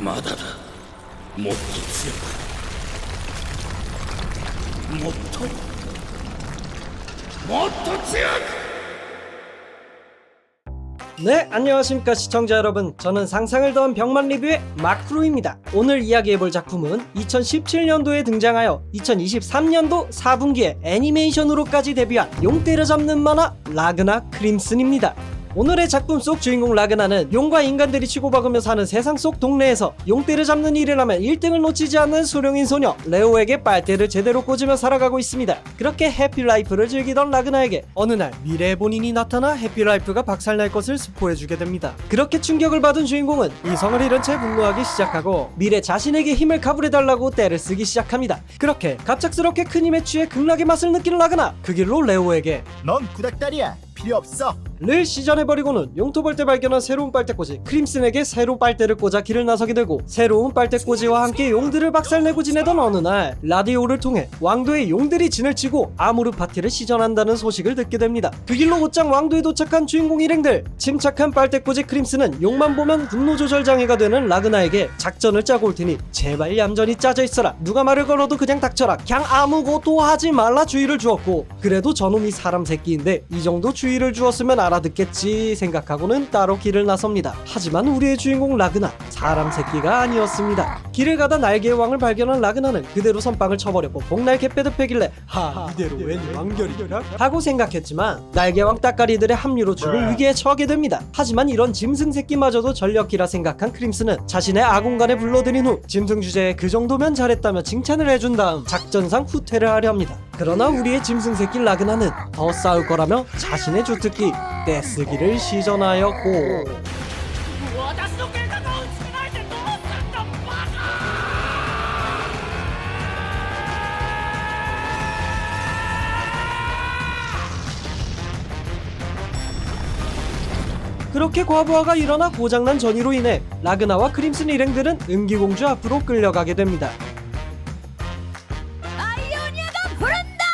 まだだ。もっと強く。もっと強く。 네, 안녕하십니까 시청자 여러분. 저는 상상을 더한 병만 리뷰의 마크로입니다. 오늘 이야기해볼 작품은 2017년도에 등장하여 2023년도 4분기에 애니메이션으로까지 데뷔한 용 때려잡는 만화 라그나 크림슨입니다. 오늘의 작품 속 주인공 라그나는 용과 인간들이 치고박으며 사는 세상 속 동네에서 용 때려잡는 일을 하면 1등을 놓치지 않는 수룡인 소녀 레오에게 빨대를 제대로 꽂으며 살아가고 있습니다. 그렇게 해피라이프를 즐기던 라그나에게 어느 날 미래의 본인이 나타나 해피라이프가 박살날 것을 스포해주게 됩니다. 그렇게 충격을 받은 주인공은 이성을 잃은 채 분노하기 시작하고 미래 자신에게 힘을 가불해달라고 떼를 쓰기 시작합니다. 그렇게 갑작스럽게 큰 힘에 취해 극락의 맛을 느끼는 라그나, 그 길로 레오에게 넌 구닥다리야, 필요 없어. 를 시전해버리고는 용토벌 때 발견한 새로운 빨대꽂이 크림슨에게 새로 빨대를 꽂아 길을 나서게 되고, 새로운 빨대꽂이와 함께 용들을 박살내고 지내던 어느 날 라디오를 통해 왕도의 용들이 진을 치고 아무르 파티를 시전한다는 소식을 듣게 됩니다. 그 길로 곧장 왕도에 도착한 주인공 일행들. 침착한 빨대꽂이 크림슨은 용만 보면 분노 조절 장애가 되는 라그나에게 작전을 짜고 올 테니 제발 얌전히 짜져 있어라, 누가 말을 걸어도 그냥 닥쳐라, 그냥 아무것도 하지 말라 주의를 주었고, 그래도 저놈이 사람 새끼인데 이 정도 주의를 주었으면 알아듣겠지 생각하고는 따로 길을 나섭니다. 하지만 우리의 주인공 라그나, 사람 새끼가 아니었습니다. 길을 가다 날개의 왕을 발견한 라그나는 그대로 선빵을 쳐버렸고 복날 개패드 패길래 이대로 웬 완결이냐 하고 생각했지만 날개왕 따까리들의 합류로 죽을 위기에 처하게 됩니다. 하지만 이런 짐승 새끼마저도 전력기라 생각한 크림슨은 자신의 아공간에 불러들인 후 짐승 주제에 그 정도면 잘했다며 칭찬을 해준 다음 작전상 후퇴를 하려 합니다. 그러나 우리의 짐승 새끼 라그나는 더 싸울 거라며 자신의 주특기 떼쓰기를 시전하였고, 私の計画を打ち砕いてどうすんだバカ！ 그렇게 과부하가 일어나 고장난 전이로 인해 라그나와 크림슨 일행들은 은기공주 앞으로 끌려가게 됩니다. 아이오니아가 부른다!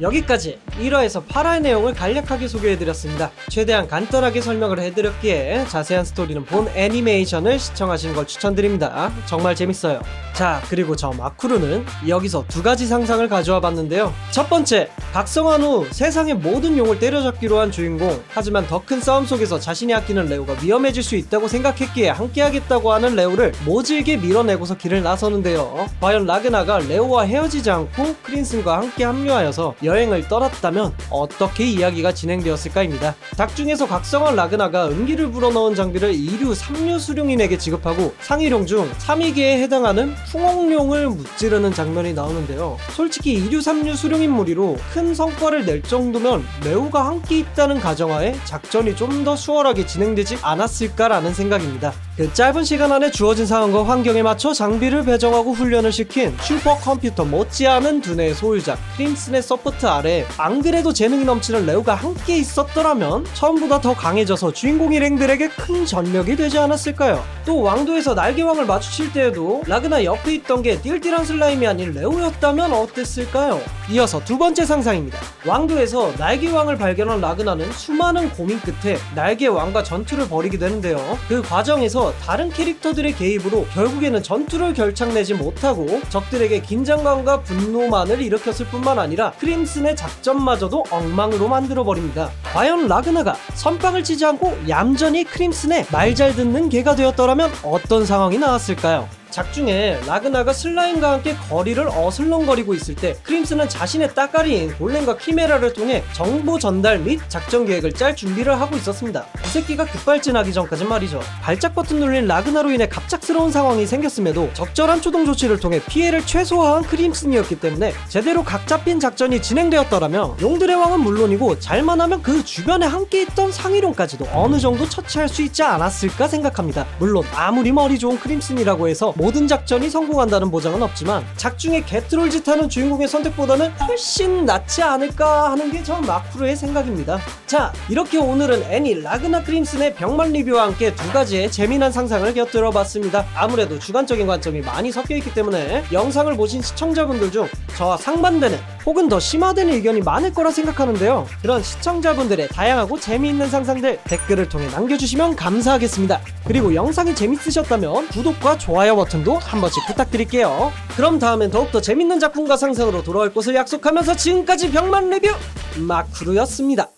여기까지 1화에서 8화의 내용을 간략하게 소개해드렸습니다. 최대한 간단하게 설명을 해드렸기에 자세한 스토리는 본 애니메이션을 시청하시는 걸 추천드립니다. 정말 재밌어요. 자, 그리고 저 마쿠루는 여기서 두 가지 상상을 가져와 봤는데요. 첫 번째, 각성한 후 세상의 모든 용을 때려잡기로 한 주인공, 하지만 더 큰 싸움 속에서 자신이 아끼는 레오가 위험해질 수 있다고 생각했기에 함께하겠다고 하는 레오를 모질게 밀어내고서 길을 나서는데요. 과연 라그나가 레오와 헤어지지 않고 크림슨과 함께 합류하여서 여행을 떠났다면 어떻게 이야기가 진행되었을까입니다. 작중에서 각성한 라그나가 음기를 불어넣은 장비를 2류, 3류 수룡인에게 지급하고 상위룡 중 3위계에 해당하는 풍옥룡을 무찌르는 장면이 나오는데요. 솔직히 2류, 3류 수룡인 무리로 큰 성과를 낼 정도면 레오가 함께 있다는 가정하에 작전이 좀 더 수월하게 진행되지 않았을까라는 생각입니다. 그 짧은 시간 안에 주어진 상황과 환경에 맞춰 장비를 배정하고 훈련을 시킨 슈퍼컴퓨터 못지않은 두뇌의 소유자 크림슨의 서포트 아래 안 그래도 재능이 넘치는 레오가 함께 있었더라면 처음보다 더 강해져서 주인공 일행들에게 큰 전력이 되지 않았을까요? 또 왕도에서 날개왕을 마주칠 때에도 라그나 옆에 있던 게 띨띨한 슬라임이 아닌 레오였다면 어땠을까요? 이어서 두 번째 상상입니다. 왕도에서 날개왕을 발견한 라그나는 수많은 고민 끝에 날개왕과 전투를 벌이게 되는데요. 그 과정에서 다른 캐릭터들의 개입으로 결국에는 전투를 결착내지 못하고 적들에게 긴장감과 분노만을 일으켰을 뿐만 아니라 크림슨의 작전마저도 엉망으로 만들어버립니다. 과연 라그나가 선빵을 치지 않고 얌전히 크림슨의 말 잘 듣는 개가 되었더라면 어떤 상황이 나왔을까요? 작중에 라그나가 슬라임과 함께 거리를 어슬렁거리고 있을 때 크림슨은 자신의 따까리인 골렘과 키메라를 통해 정보 전달 및 작전 계획을 짤 준비를 하고 있었습니다. 이 새끼가 급발진하기 전까진 말이죠. 발작 버튼 눌린 라그나로 인해 갑작스러운 상황이 생겼음에도 적절한 초동 조치를 통해 피해를 최소화한 크림슨이었기 때문에 제대로 각 잡힌 작전이 진행되었더라면 용들의 왕은 물론이고 잘만 하면 그 주변에 함께 있던 상위룡까지도 어느 정도 처치할 수 있지 않았을까 생각합니다. 물론 아무리 머리 좋은 크림슨이라고 해서 모든 작전이 성공한다는 보장은 없지만 작중에 개트롤 짓 하는 주인공의 선택보다는 훨씬 낫지 않을까 하는 게 저 마쿠르의 생각입니다. 자, 이렇게 오늘은 애니 라그나 크림슨의 병만 리뷰와 함께 두 가지의 재미난 상상을 곁들여 봤습니다. 아무래도 주관적인 관점이 많이 섞여있기 때문에 영상을 보신 시청자분들 중 저와 상반되는 혹은 더 심화되는 의견이 많을 거라 생각하는데요. 그런 시청자분들의 다양하고 재미있는 상상들 댓글을 통해 남겨주시면 감사하겠습니다. 그리고 영상이 재밌으셨다면 구독과 좋아요 버튼도 한 번씩 부탁드릴게요. 그럼 다음엔 더욱더 재밌는 작품과 상상으로 돌아올 것을 약속하면서 지금까지 병만 리뷰 마쿠르였습니다.